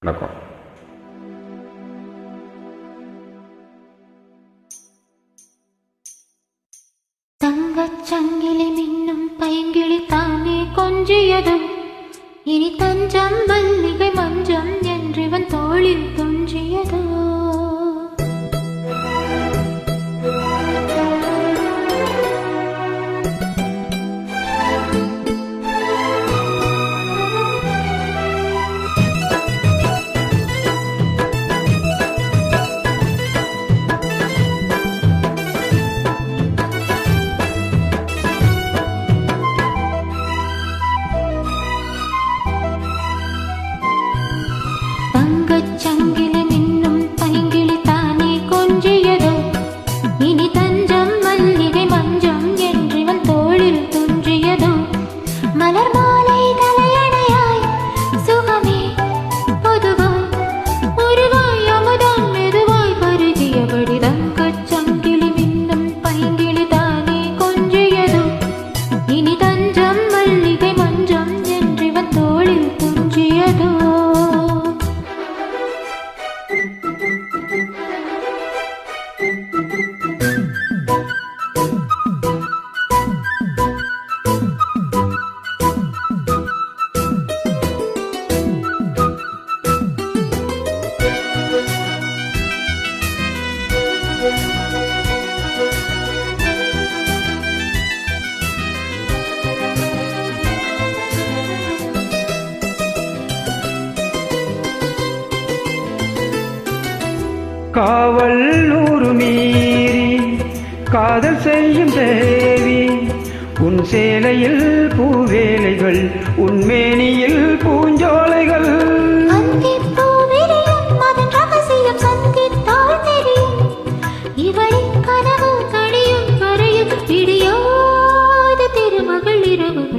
வணக்கம். தங்கச் சங்கிலி மின்னும் பைங்கிளி தானே கொஞ்சியதும் இனி தஞ்சம் மல்லிகை மஞ்சம் என்றிவன் தோளில் துஞ்சியதோ. சங்கிலி மின்னும் பைங்கிளி தானே கொஞ்சியதோ இனி தஞ்சம் மல்லிகை மஞ்சம் என்றிவன் தோளில் துஞ்சியதோ. மலர் மாலை தலையணையாய் சுகமே பொதுவாய் உருவாய் அமுதம் மெதுவாய் பருகியபடி தங்கச் சங்கிலி மின்னும் பைங்கிளி தானே கொஞ்சியதோ இனி தஞ்சம் மல்லிகை மஞ்சம் என்றிவன் தோளில் துஞ்சியதோ. காவல் நூறு மீறி காதல் செய்யும் தேவி உன் சேலையில் பூவேலைகள் உன்மேனியில் பூஞ்சோலைகள்.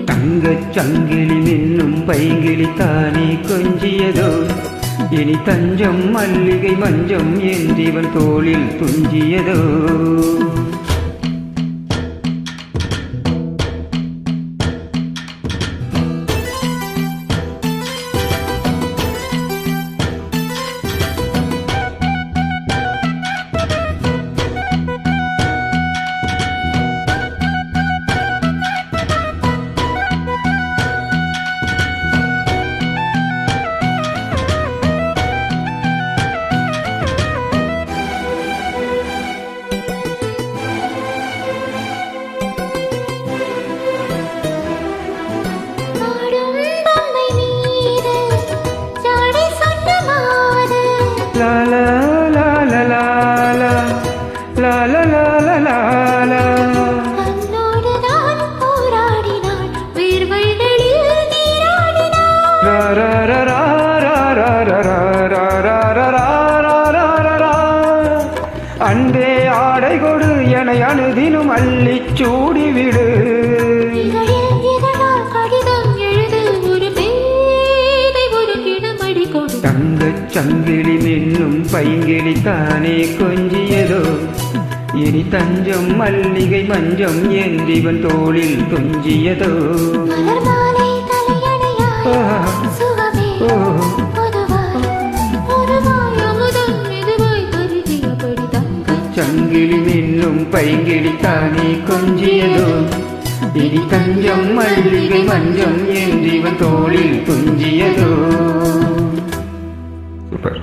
தங்கச் சங்கிலி மின்னும் பைங்கிளி தானே கொஞ்சியதோ இனி தஞ்சம் மல்லிகை மஞ்சம் என்றிவன் தோளில் துஞ்சியதோ. La la la la la la la la la la la la. தன்னோடு நான் போராடினான் வேர்வைகளில் நீராடினான். Ra ra ra ra ra ra ra ra ra ra ra ra ra ra ra. அன்பே ஆடை கொடு என அனுதினும் அள்ளிச் சூடிவிடு. தங்கச் சங்கிலி மின்னும் பைங்கிளி தானே கொஞ்சியதோ இனி தஞ்சம் மல்லிகை மஞ்சம் என்றிவன் தோளில் துஞ்சியதோ. சங்கிலி மின்னும் பைங்கிளி தானே கொஞ்சியதோ இனி தஞ்சம் மல்லிகை மஞ்சம் என்றிவன் தோளில் துஞ்சியதோ. சூப்பர்.